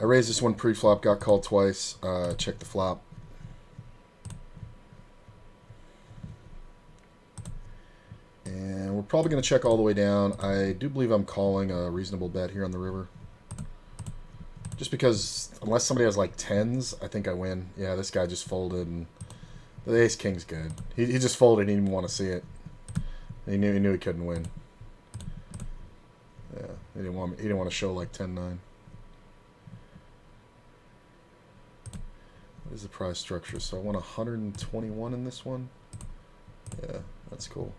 I raised this one pre-flop, got called twice. Check the flop. And we're probably going to check all the way down. I do believe I'm calling a reasonable bet here on the river. Just because, unless somebody has like tens, I think I win. Yeah, this guy just folded, and the ace-king's good. He just folded, he didn't even want to see it. He knew he couldn't win. Yeah, he didn't want to show like 10-9. What is the prize structure? So I won 121 in this one. Yeah, that's cool.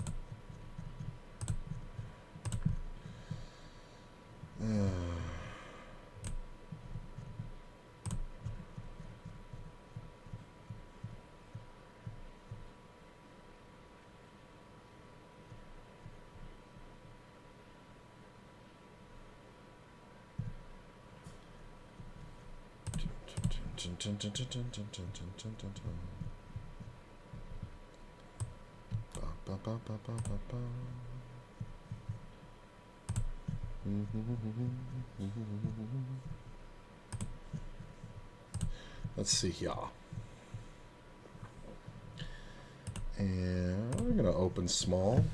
Let's see here. And I'm going to open small.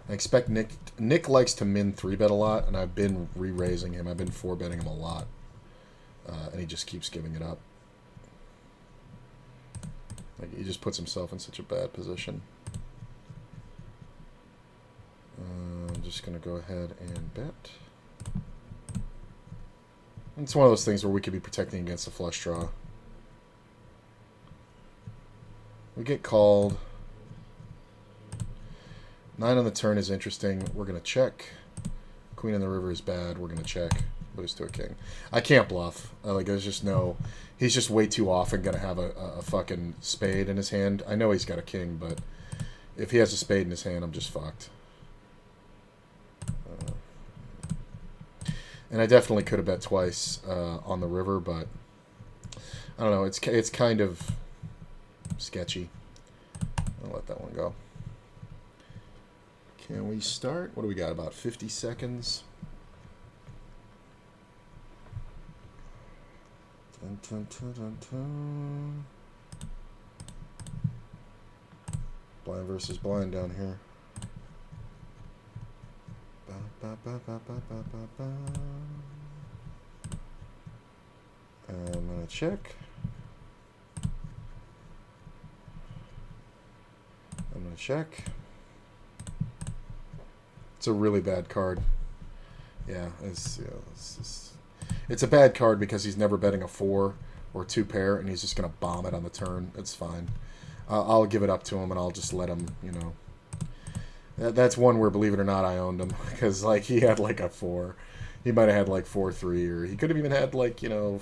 I expect Nick likes to min 3-bet a lot, and I've been re-raising him. I've been 4-betting him a lot. And he just keeps giving it up. Like, he just puts himself in such a bad position. I'm just going to go ahead and bet. It's one of those things where we could be protecting against a flush draw. We get called. 9 on the turn is interesting. We're going to check. Queen on the river is bad. We're going to check. Lose to a king. I can't bluff. Like, there's just no... He's just way too often going to have a fucking spade in his hand. I know he's got a king, but if he has a spade in his hand, I'm just fucked. And I definitely could have bet twice on the river, but I don't know. It's kind of sketchy. I'll let that one go. Can we start? What do we got? About 50 seconds. Dun, dun, dun, dun, dun. Blind versus blind down here. Ba, ba, ba, ba, ba, ba, ba. I'm going to check. I'm going to check. It's a really bad card. Yeah, it's a bad card because he's never betting a 4 or 2 pair, and he's just going to bomb it on the turn. It's fine. I'll give it up to him, and I'll just let him, you know. That's one where, believe it or not, I owned him. Because, like, he had, like, a 4. He might have had, like, 4-3, or he could have even had, like, you know,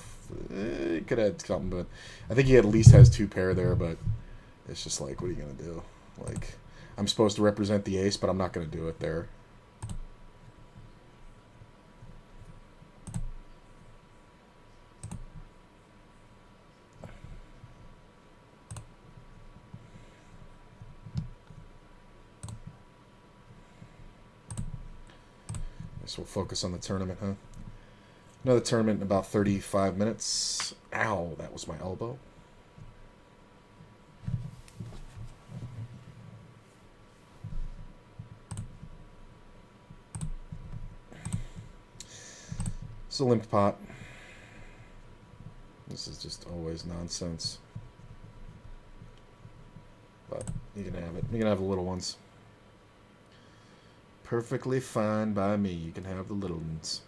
he could have had something, but I think he at least has 2 pair there, but it's just like, what are you going to do? Like, I'm supposed to represent the ace, but I'm not going to do it there. Guess we'll focus on the tournament, huh? Another tournament in about 35 minutes. Ow, that was my elbow. It's a limp pot. This is just always nonsense. But you can have it. You can have the little ones. Perfectly fine by me. You can have the little ones.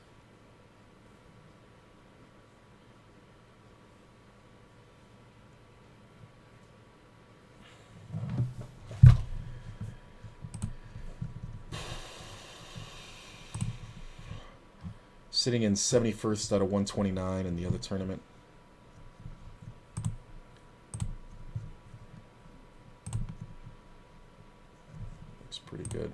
Sitting in 71st out of 129 in the other tournament. Looks pretty good.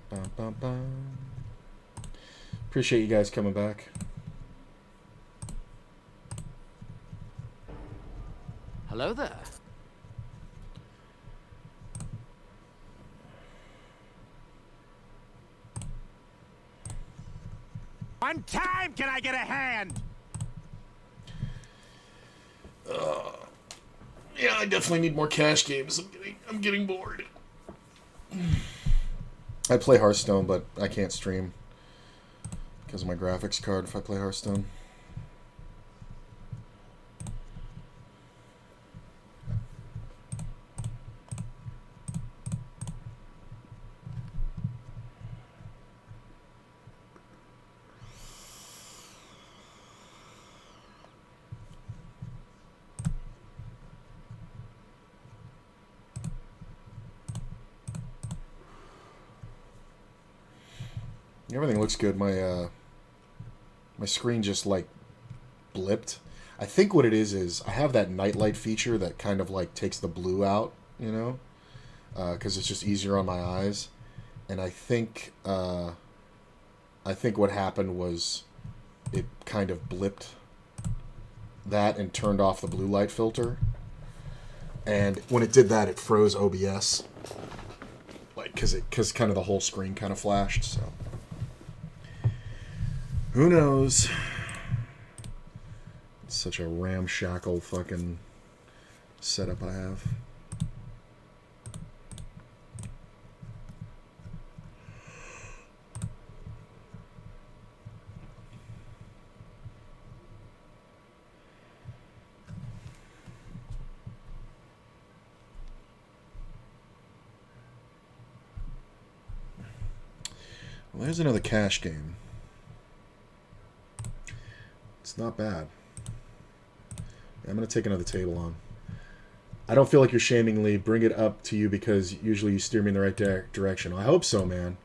Bum, bum, bum. Appreciate you guys coming back. Hello there. One time, can I get a hand? Yeah, I definitely need more cash games. I'm getting bored. I play Hearthstone, but I can't stream because of my graphics card if I play Hearthstone. Everything looks good. My screen just like blipped. I think what it is I have that nightlight feature that kind of like takes the blue out, you know, because it's just easier on my eyes. And I think what happened was it kind of blipped that and turned off the blue light filter. And when it did that, it froze OBS, like because kind of the whole screen kind of flashed. So who knows? It's such a ramshackle fucking setup I have. Well, there's another cash game. It's not bad. I'm going to take another table on. I don't feel like you're shaming Lee. Bring it up to you because usually you steer me in the right direction. I hope so, man.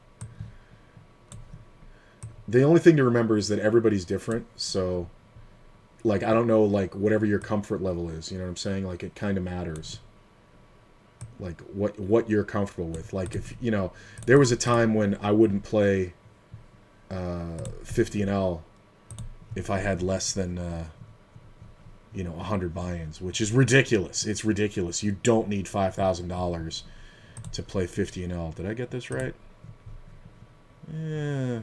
The only thing to remember is that everybody's different. So, like, I don't know, like, whatever your comfort level is. You know what I'm saying? Like, it kind of matters. Like, what you're comfortable with. Like, if, you know, there was a time when I wouldn't play 50 and L if I had less than, 100 buy-ins, which is ridiculous. It's ridiculous. You don't need $5,000 to play 50 and L. Did I get this right? Yeah,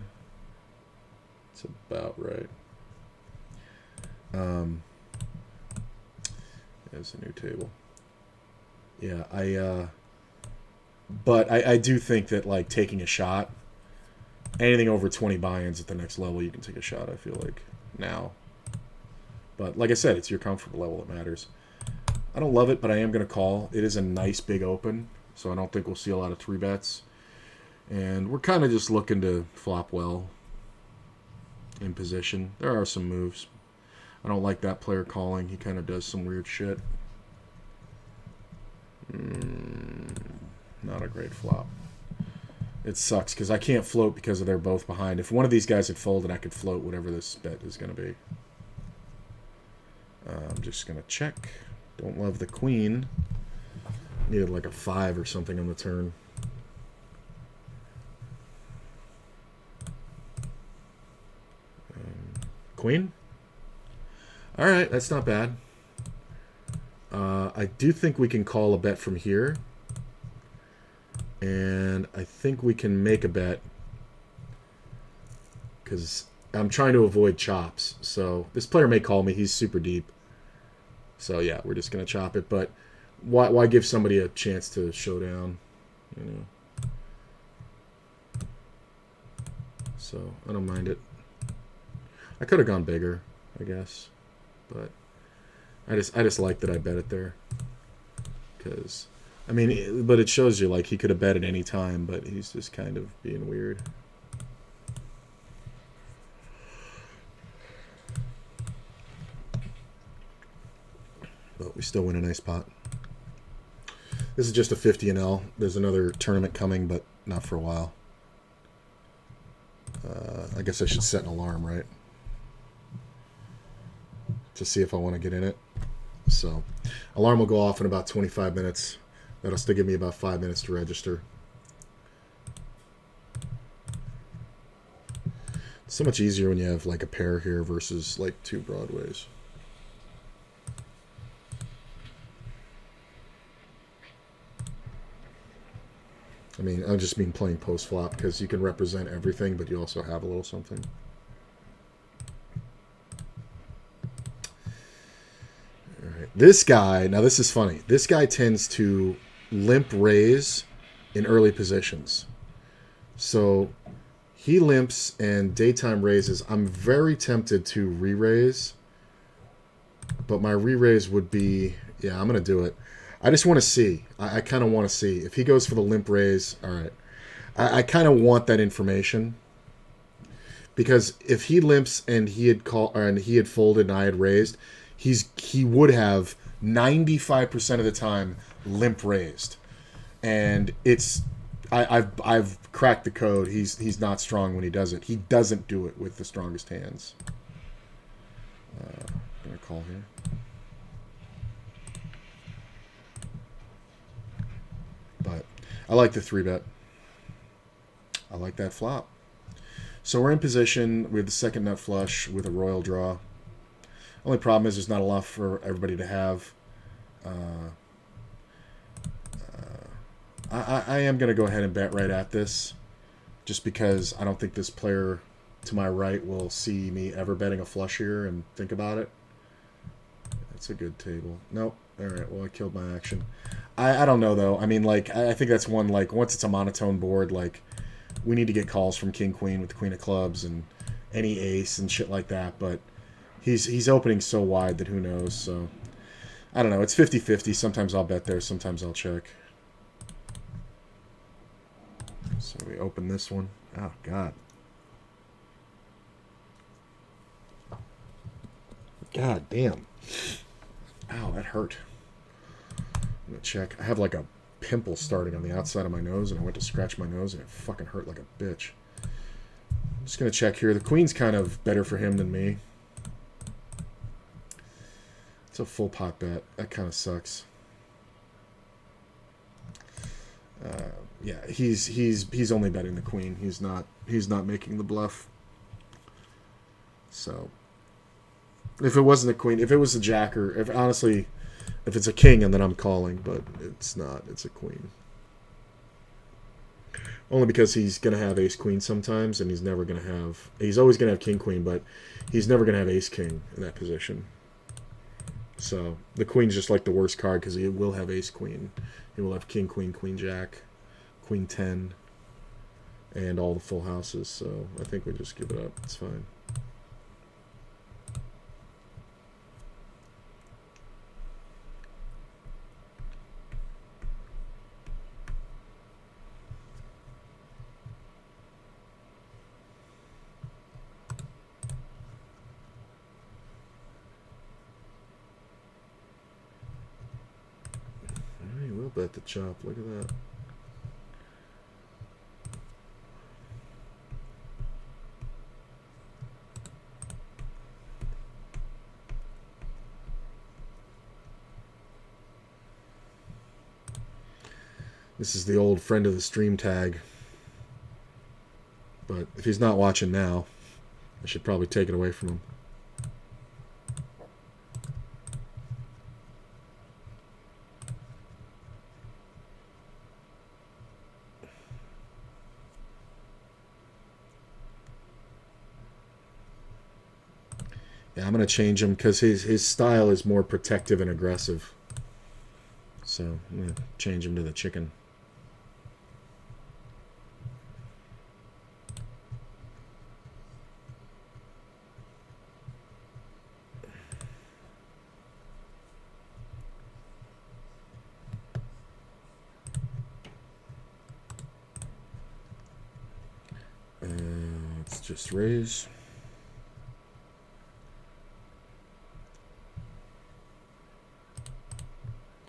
it's about right. There's a new table. Yeah, but I do think that, like, taking a shot, anything over 20 buy-ins at the next level, you can take a shot, I feel like, now. But, like I said, it's your comfort level that matters. I don't love it, but I am going to call. It is a nice big open, so I don't think we'll see a lot of 3-bets. And we're kind of just looking to flop well in position. There are some moves. I don't like that player calling. He kind of does some weird shit. Not a great flop. It sucks because I can't float because they're both behind. If one of these guys had folded, I could float whatever this bet is going to be. I'm just going to check. Don't love the queen. Needed like a 5 or something on the turn. Queen? Alright, that's not bad. I do think we can call a bet from here. And I think we can make a bet. Because I'm trying to avoid chops. So this player may call me. He's super deep. So yeah, we're just going to chop it. But why give somebody a chance to show down? You know. So I don't mind it. I could have gone bigger, I guess. But I just like that I bet it there. Because, I mean, but it shows you, like, he could have bet at any time, but he's just kind of being weird. But we still win a nice pot. This is just a 50 and L. There's another tournament coming, but not for a while. I guess I should set an alarm, right? To see if I want to get in it. So, alarm will go off in about 25 minutes. That'll still give me about 5 minutes to register. It's so much easier when you have like a pair here versus like 2 broadways. I mean, I just mean playing post flop because you can represent everything, but you also have a little something. All right. This guy, now this is funny. This guy tends to limp raise in early positions. So he limps and daytime raises. I'm very tempted to re-raise, but my re-raise would be, yeah, I'm going to do it. I just want to see. I kind of want to see. If he goes for the limp raise, all right. I kind of want that information. Because if he limps and he had folded and I had raised, he would have 95% of the time limp raised. And I've cracked the code. He's not strong when he does it. He doesn't do it with the strongest hands. I'm gonna call here. But I like the 3-bet. I like that flop. So we're in position. We have the second nut flush with a royal draw. Only problem is there's not a lot for everybody to have. I am going to go ahead and bet right at this, just because I don't think this player to my right will see me ever betting a flush here and think about it. That's a good table. Nope. All right, well, I killed my action. I don't know, though. I mean, like, I think that's one, like, once it's a monotone board, like, we need to get calls from King Queen with the Queen of Clubs and any ace and shit like that, but he's opening so wide that who knows, so I don't know. It's 50-50. Sometimes I'll bet there, sometimes I'll check. So we open this one. Oh, God. God damn. Ow, that hurt. I'm going to check. I have like a pimple starting on the outside of my nose, and I went to scratch my nose, and it fucking hurt like a bitch. I'm just going to check here. The queen's kind of better for him than me. It's a full pot bet. That kind of sucks. Yeah, he's only betting the queen. He's not making the bluff. So if it wasn't a queen, if it was a jack, or if it's a king, and then I'm calling, but it's not. It's a queen. Only because he's gonna have ace queen sometimes, and he's never gonna have. He's always gonna have king queen, but he's never gonna have ace king in that position. So the queen's just like the worst card because he will have ace queen. He will have king queen, queen jack, queen 10, and all the full houses. So I think we just give it up. It's fine. We'll bet the chop. Look at that. This is the old friend of the stream tag. But if he's not watching now, I should probably take it away from him. Yeah, I'm going to change him because his style is more protective and aggressive. So I'm going to change him to the chicken. Let's just raise.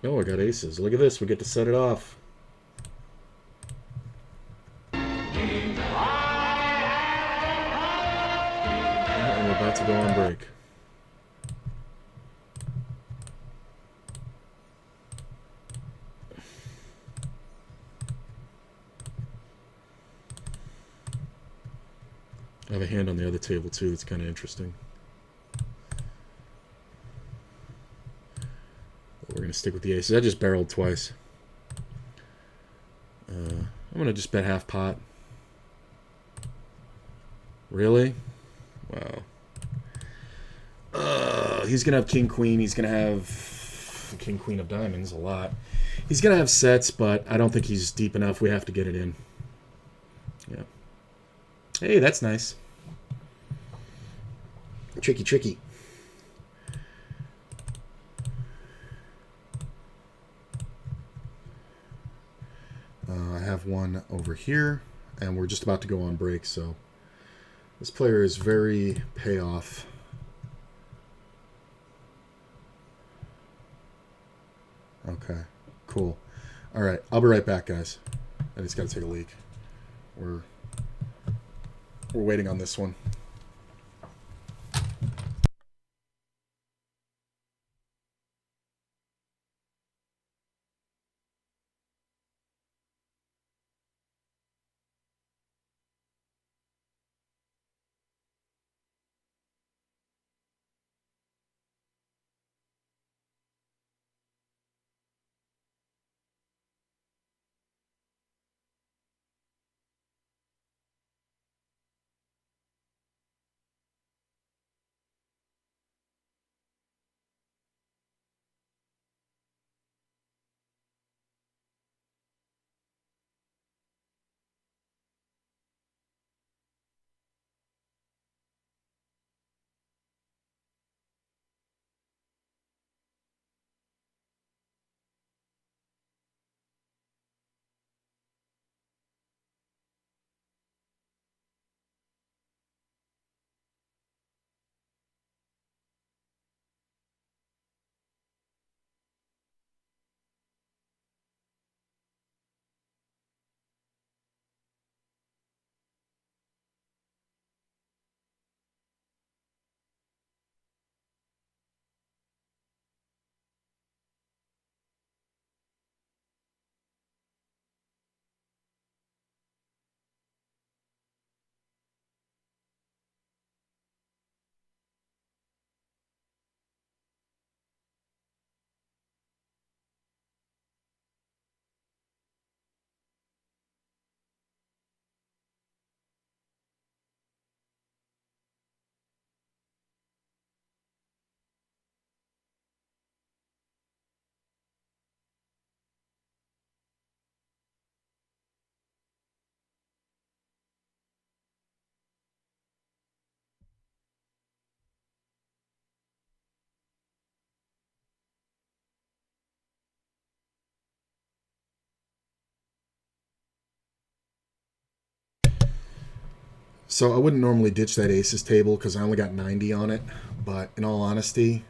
Oh, I got aces. Look at this. We get to set it off. And we're about to go on break. I have a hand on the other table, too. That's kind of interesting. We're going to stick with the aces. I just barreled twice. I'm going to just bet half pot. Really? Wow. He's going to have king, queen. He's going to have king, queen of diamonds a lot. He's going to have sets, but I don't think he's deep enough. We have to get it in. Yeah. Hey, that's nice. Tricky, tricky. I have one over here, and we're just about to go on break, so this player is very payoff. Okay, cool. All right, I'll be right back, guys. I just got to take a leak. We're waiting on this one. So I wouldn't normally ditch that aces table because I only got 90 on it. But in all honesty,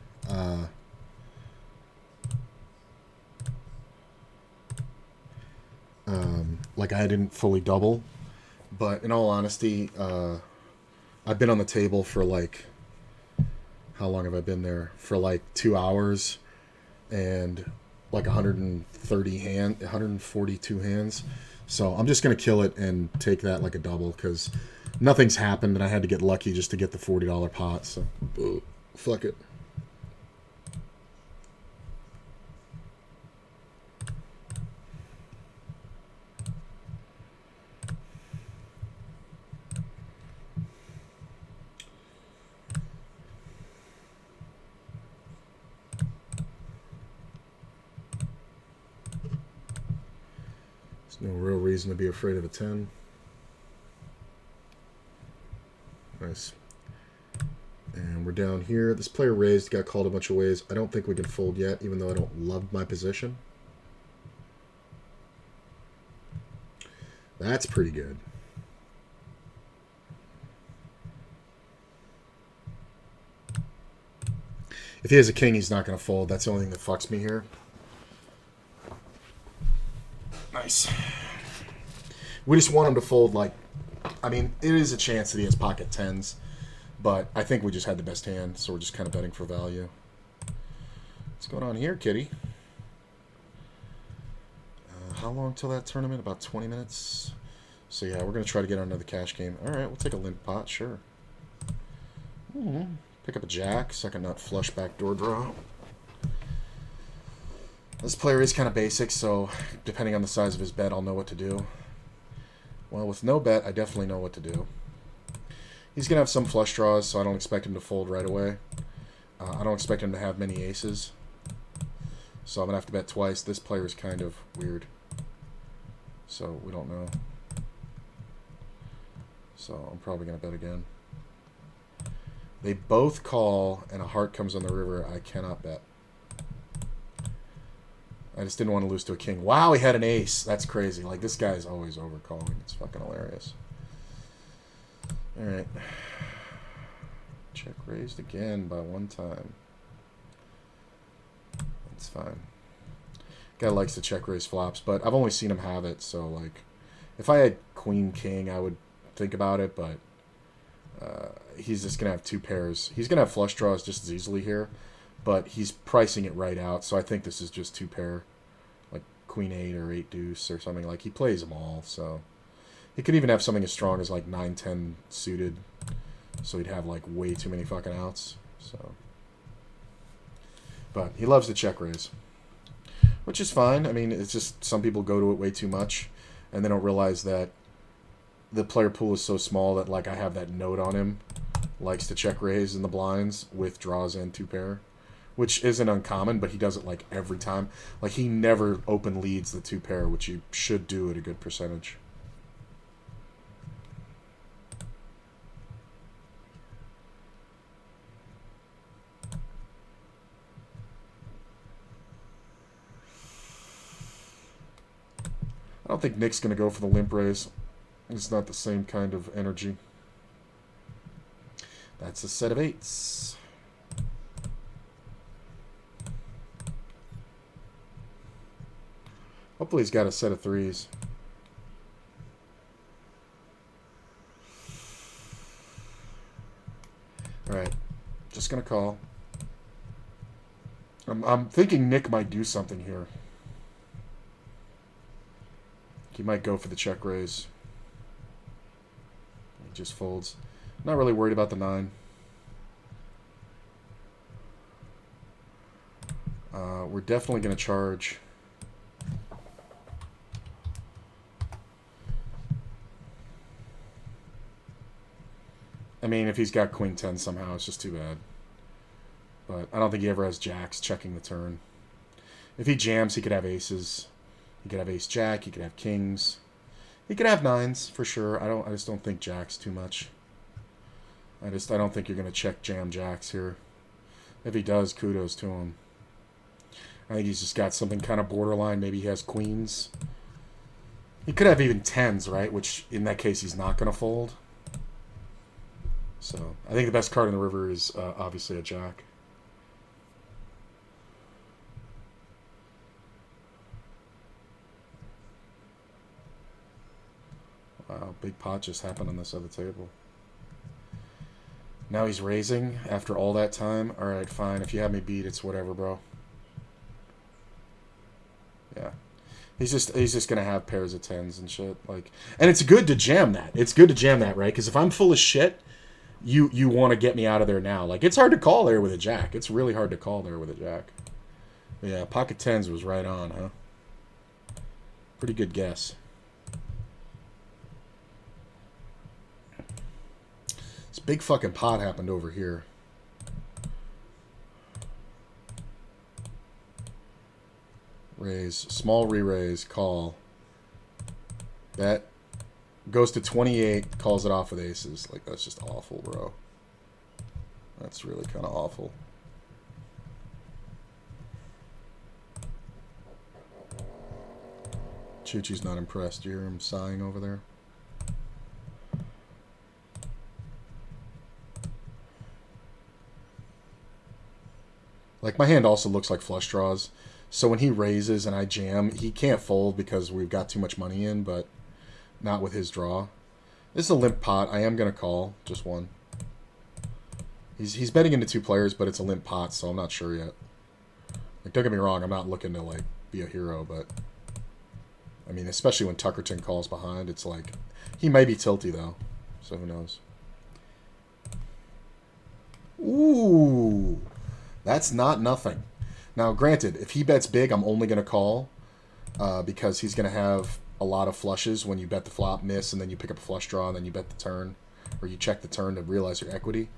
like I didn't fully double. But in all honesty, I've been on the table for like, how long have I been there? For like 2 hours and like 142 hands. So I'm just going to kill it and take that like a double because nothing's happened and I had to get lucky just to get the $40 pot. So, fuck it. There's no real reason to be afraid of a 10. Nice. And we're down here. This player raised, got called a bunch of ways. I don't think we can fold yet, even though I don't love my position. That's pretty good. If he has a king, he's not going to fold. That's the only thing that fucks me here. Nice. We just want him to fold like... I mean, it is a chance that he has pocket tens, but I think we just had the best hand, so we're just kind of betting for value. What's going on here, kitty? How long till that tournament? About 20 minutes. So yeah, we're going to try to get on another cash game. All right, we'll take a limp pot, sure. Pick up a jack, second nut flush backdoor draw. This player is kind of basic, so depending on the size of his bet, I'll know what to do. Well, with no bet, I definitely know what to do. He's going to have some flush draws, so I don't expect him to fold right away. I don't expect him to have many aces. So I'm going to have to bet twice. This player is kind of weird. So we don't know. So I'm probably going to bet again. They both call, and a heart comes on the river. I cannot bet. I just didn't want to lose to a king. Wow, he had an ace. That's crazy. Like, this guy's always overcalling. It's fucking hilarious. All right. Check raised again by one time. That's fine. Guy likes to check raise flops, but I've only seen him have it, so, like, if I had queen, king, I would think about it, but he's just going to have two pairs. He's going to have flush draws just as easily here, but he's pricing it right out, so I think this is just two pair, like queen 8 or 8 deuce or something. Like, he plays them all, so he could even have something as strong as like 9-10 suited, so he'd have like way too many fucking outs. So, but he loves to check raise, which is fine. I mean, it's just some people go to it way too much, and they don't realize that the player pool is so small that, like, I have that note on him, likes to check raise in the blinds with draws and two pair, which isn't uncommon, but he does it like every time. Like, he never open leads the two pair, which you should do at a good percentage. I don't think Nick's going to go for the limp raise. It's not the same kind of energy. That's a set of 8s. Hopefully he's got a set of 3s. Alright. Just going to call. I'm thinking Nick might do something here. He might go for the check raise. He just folds. Not really worried about the 9. We're definitely going to charge. I mean, if he's got queen 10 somehow, it's just too bad. But I don't think he ever has jacks checking the turn. If he jams, he could have aces. He could have ace jack. He could have kings. He could have 9s for sure. I just don't think jacks too much. I don't think you're gonna check jam jacks here. If he does, kudos to him. I think he's just got something kind of borderline. Maybe he has queens. He could have even 10s, right? Which in that case he's not gonna fold. So I think the best card in the river is obviously a jack. Wow, big pot just happened on this other table. Now he's raising after all that time. Alright, fine. If you have me beat, it's whatever, bro. Yeah. He's just gonna have pairs of 10s and shit. Like, and it's good to jam that. It's good to jam that, right? Because if I'm full of shit, you want to get me out of there now. Like, it's hard to call there with a jack. It's really hard to call there with a jack. But yeah, pocket 10s was right on, huh? Pretty good guess. This big fucking pot happened over here. Raise, small re-raise, call. Bet. Goes to 28, calls it off with aces. Like, that's just awful, bro. That's really kind of awful. Chuchi's not impressed. You hear him sighing over there? Like, my hand also looks like flush draws. So when he raises and I jam, he can't fold because we've got too much money in, but not with his draw. This is a limp pot. I am going to call. Just one. He's betting into 2 players, but it's a limp pot, so I'm not sure yet. Like, don't get me wrong, I'm not looking to, like, be a hero, but I mean, especially when Tuckerton calls behind, it's like, he may be tilty, though, so who knows. Ooh, that's not nothing. Now, granted, if he bets big, I'm only going to call because he's going to have a lot of flushes when you bet the flop, miss, and then you pick up a flush draw, and then you bet the turn, or you check the turn to realize your equity.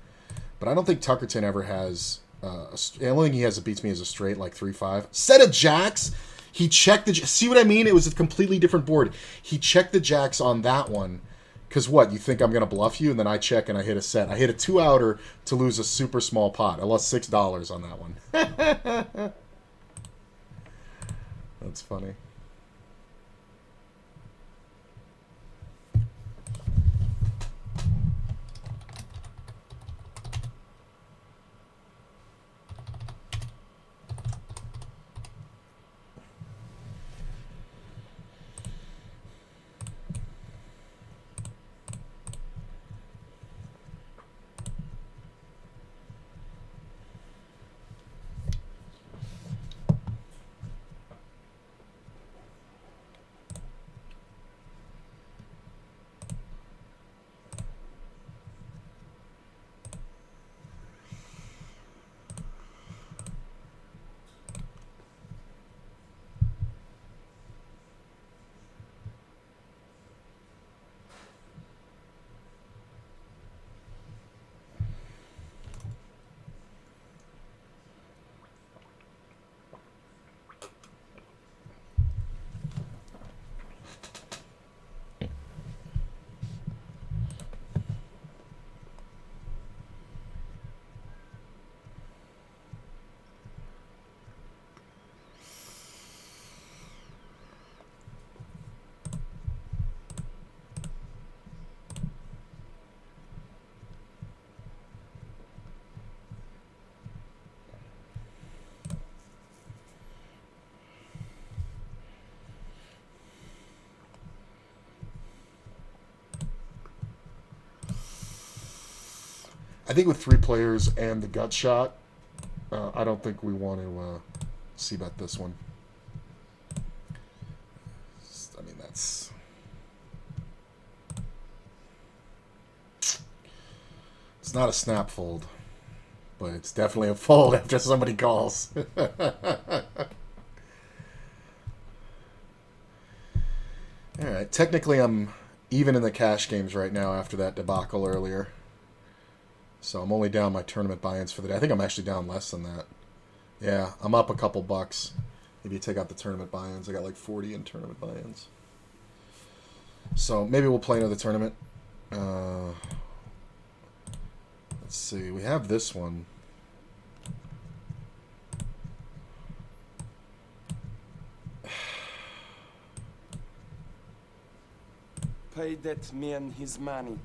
But I don't think Tuckerton ever has... the only thing he has that beats me is a straight, like 3-5. Set of jacks! He checked the... See what I mean? It was a completely different board. He checked the jacks on that one. Because what? You think I'm going to bluff you? And then I check and I hit a set. I hit a 2-outer to lose a super small pot. I lost $6 on that one. That's funny. I think with 3 players and the gut shot, I don't think we want to c-bet this one. I mean, that's... It's not a snap fold, but it's definitely a fold after somebody calls. Alright, technically I'm even in the cash games right now after that debacle earlier. So I'm only down my tournament buy-ins for the day. I think I'm actually down less than that. Yeah, I'm up a couple bucks. If you take out the tournament buy-ins, I got like 40 in tournament buy-ins. So maybe we'll play another tournament. Let's see. We have this one. Pay that man his money.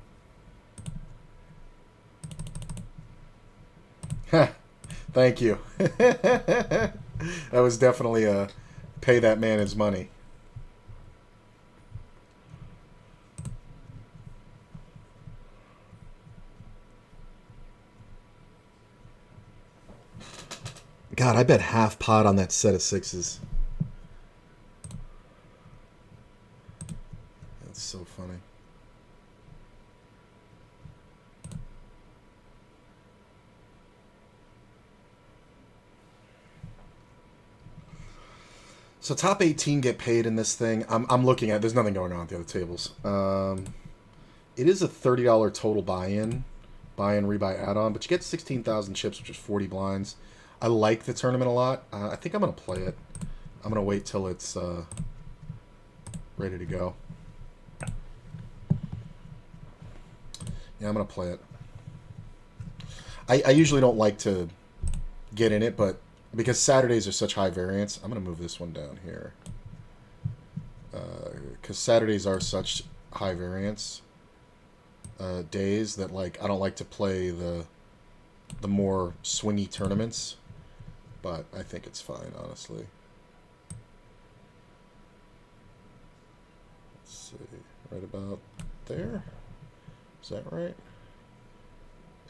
Thank you. That was definitely a pay that man his money. God, I bet half pot on that set of 6s. That's so funny. So top 18 get paid in this thing. I'm looking at. There's nothing going on at the other tables. It is a $30 total buy-in, rebuy add-on, but you get 16,000 chips, which is 40 blinds. I like the tournament a lot. I think I'm gonna play it. I'm gonna wait till it's ready to go. Yeah, I'm gonna play it. I usually don't like to get in it, but because Saturdays are such high variance, I'm going to move this one down here. Because Saturdays are such high variance days that, like, I don't like to play the more swingy tournaments. But I think it's fine, honestly. Let's see. Right about there? Is that right?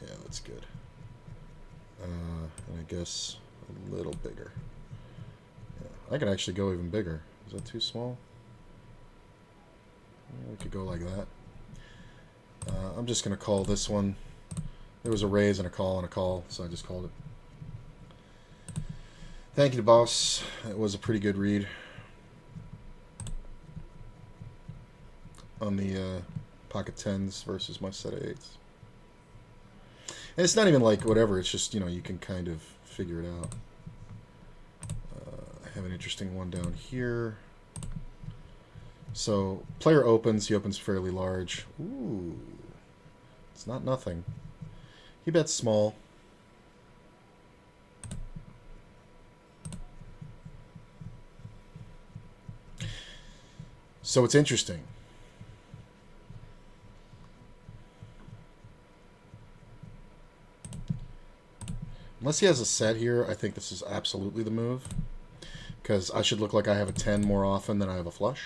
Yeah, that's good. And I guess... a little bigger. Yeah, I could actually go even bigger. Is that too small? Yeah, we could go like that. I'm just going to call this one. There was a raise and a call, so I just called it. Thank you to boss. It was a pretty good read. on the pocket tens versus my set of eights. And it's not even like whatever. It's just, you know, you can kind of figure it out. I have an interesting one down here. So player opens. He opens fairly large. Ooh, it's not nothing. He bets small. So it's interesting. Unless he has a set here, I think this is absolutely the move. Because I should look like I have a 10 more often than I have a flush.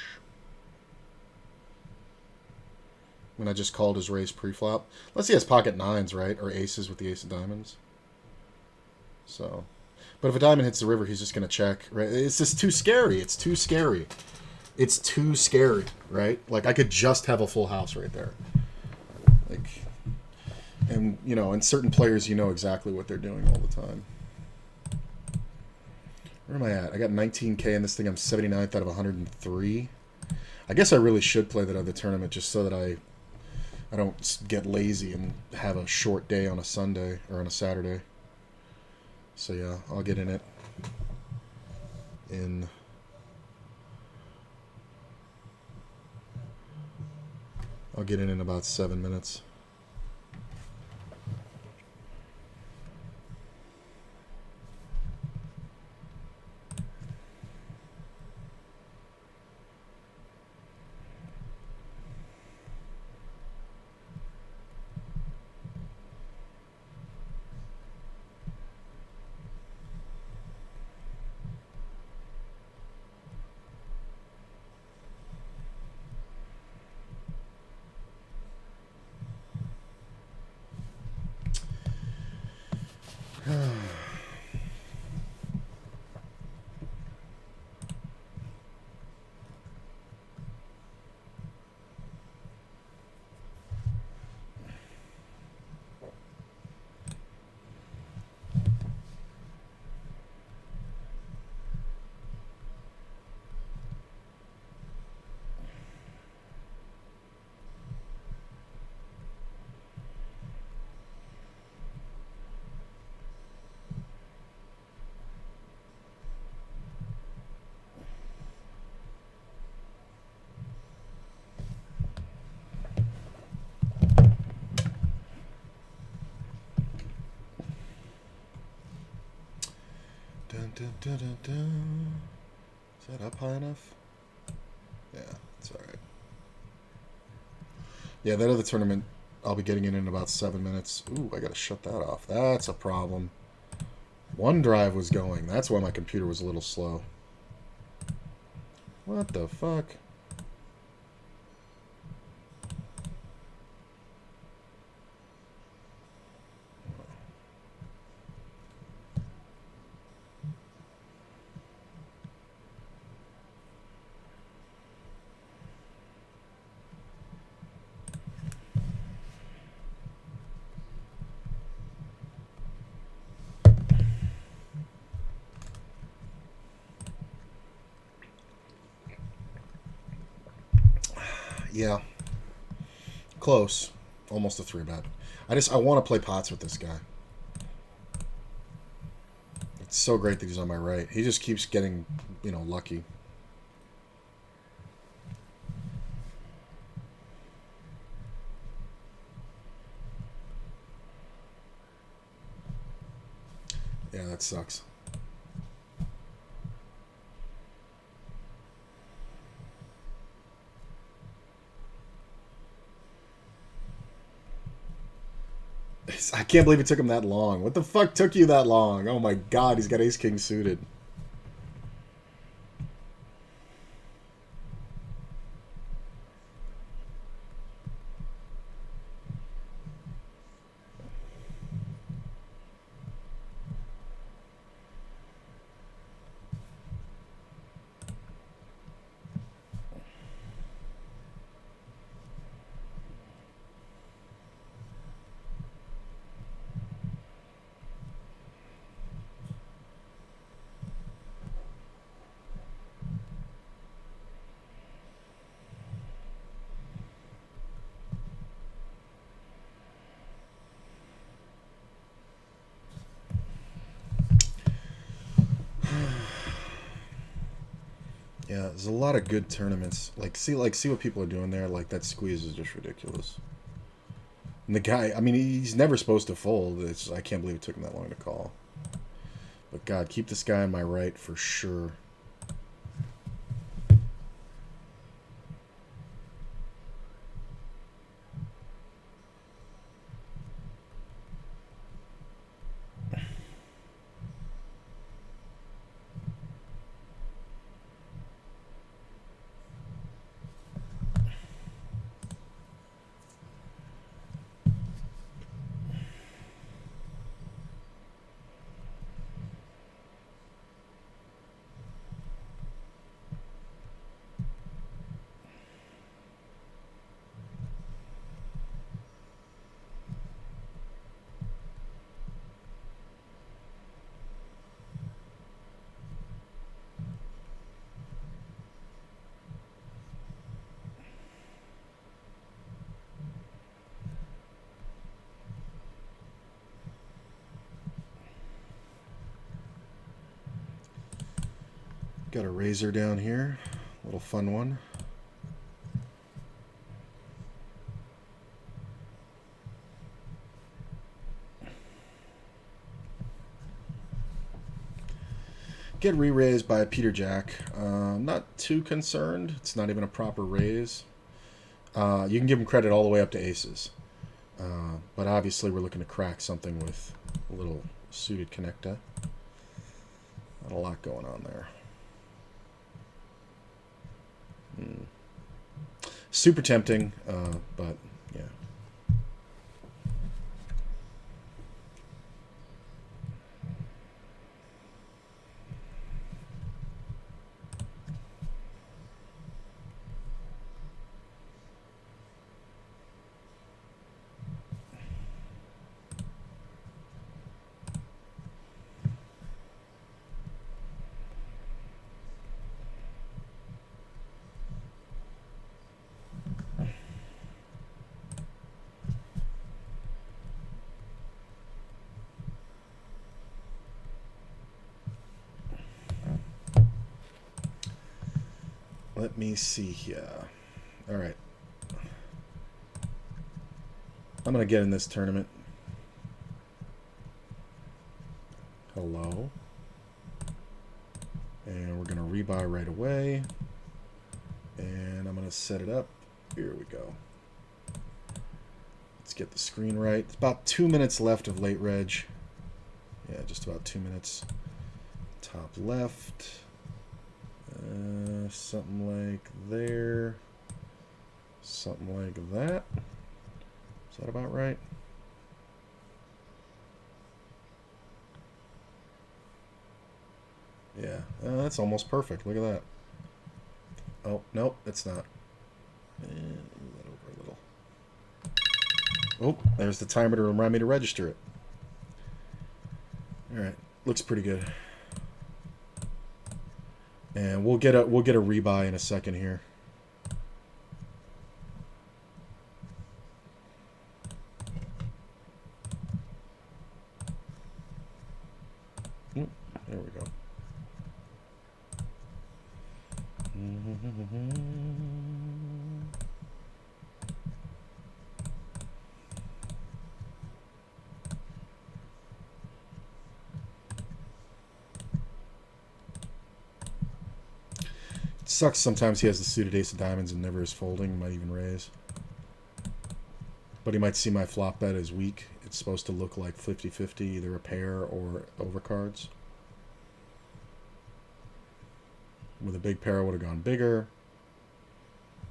When I just called his raise pre-flop. Unless he has pocket nines, right? Or aces with the ace of diamonds. So, but if a diamond hits the river, he's just going to check, right? It's just too scary. It's too scary. It's too scary, right? Like, I could just have a full house right there. Like, and, you know, in certain players, you know exactly what they're doing all the time. Where am I at? I got 19K in this thing. I'm 79th out of 103. I guess I really should play that other tournament just so that I don't get lazy and have a short day on a Sunday or on a Saturday. So yeah, I'll get in it in about 7 minutes. Dun, dun, dun, dun. Is that up high enough? Yeah, it's alright. Yeah, that other tournament, I'll be getting in about 7 minutes. Ooh, I gotta shut that off. That's a problem. OneDrive was going. That's why my computer was a little slow. What the fuck? Yeah. Close. Almost a 3-bet. I want to play pots with this guy. It's so great that he's on my right. He just keeps getting, you know, lucky. Yeah, that sucks. I can't believe it took him that long. What the fuck took you that long? Oh my god, he's got ace-king suited. Yeah, there's a lot of good tournaments. See what people are doing there. Like, that squeeze is just ridiculous. And the guy, I mean, he's never supposed to fold. I can't believe it took him that long to call. But God, keep this guy on my right for sure. Got a razor down here. Little fun one. Get re-raised by a Peter Jack. Not too concerned. It's not even a proper raise. You can give him credit all the way up to aces. But obviously we're looking to crack something with a little suited connecta. Not a lot going on there. Super tempting, but yeah. Let me see here. All right. I'm going to get in this tournament. Hello. And we're going to rebuy right away. And I'm going to set it up. Here we go. Let's get the screen right. It's about 2 minutes left of late reg. Yeah, just about 2 minutes. Top left. Something like there. Something like that. Is that about right? Yeah, that's almost perfect. Look at that. Oh, nope, it's not. And move that over a little. Oh, there's the timer to remind me to register it. All right, looks pretty good. And we'll get a rebuy in a second here. There we go. Sucks sometimes he has the suited ace of diamonds and never is folding. Might even raise. But he might see my flop bet as weak. It's supposed to look like 50-50, either a pair or overcards. With a big pair, I would have gone bigger.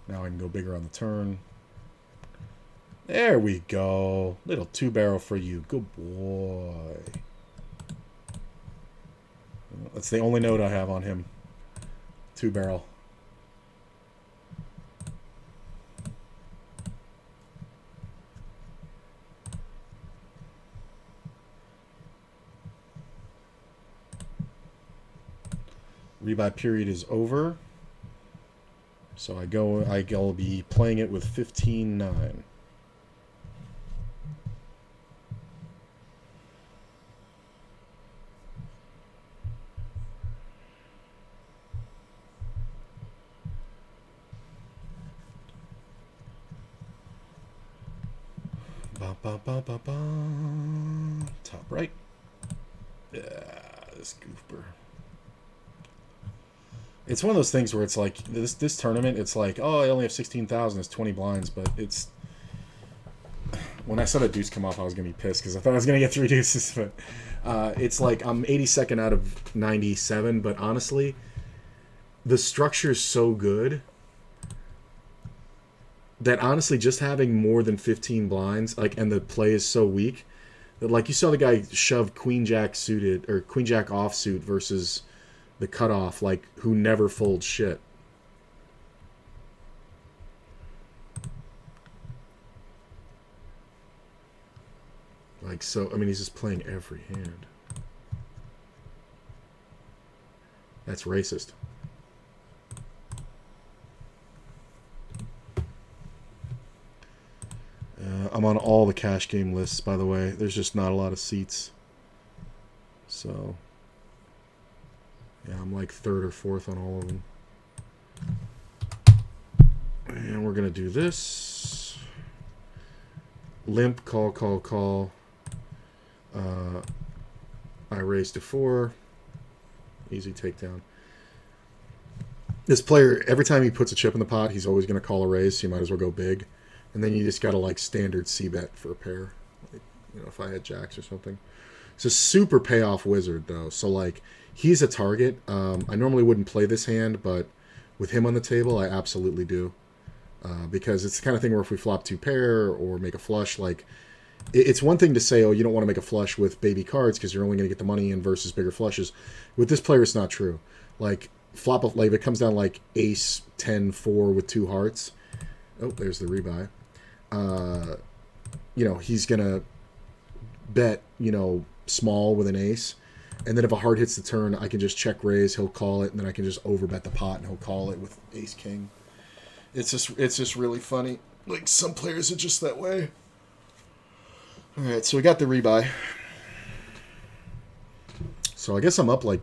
Now I can go bigger on the turn. There we go. Little two barrel for you. Good boy. That's the only note I have on him. Two barrel. Rebuy period is over. So I'll be playing it with 15-9. ba, ba, ba, ba. Top right. Yeah, this goofber. It's one of those things where it's like this tournament. It's like, oh, I only have 16,000. It's 20 blinds, but it's. When I saw that deuce come off, I was gonna be pissed because I thought I was gonna get 3 deuces. But it's like I'm 82nd out of 97. But honestly, the structure is so good that honestly, just having more than 15 blinds, like, and the play is so weak that, like, you saw the guy shove Queen Jack suited or Queen Jack offsuit versus the cutoff, like, who never folds shit. Like, so, I mean, he's just playing every hand. That's racist. I'm on all the cash game lists, by the way. There's just not a lot of seats. So, yeah, I'm like 3rd or 4th on all of them. And we're going to do this. Limp, call, call, call. I raise to 4. Easy takedown. This player, every time he puts a chip in the pot, he's always going to call a raise, so you might as well go big. And then you just got to, like, standard C-bet for a pair. Like, you know, if I had jacks or something. It's a super payoff wizard, though. So, like, he's a target. I normally wouldn't play this hand, but with him on the table, I absolutely do. Because it's the kind of thing where if we flop 2 pair or make a flush, like, it's one thing to say, oh, you don't want to make a flush with baby cards because you're only going to get the money in versus bigger flushes. With this player, it's not true. Like, like, if it comes down like ace 10-4 with 2 hearts. Oh, there's the rebuy. You know, he's going to bet, you know, small with an ace. And then if a heart hits the turn, I can just check raise, he'll call it, and then I can just overbet the pot and he'll call it with ace king. It's just really funny. Like, some players are just that way. All right, so we got the rebuy. So I guess I'm up like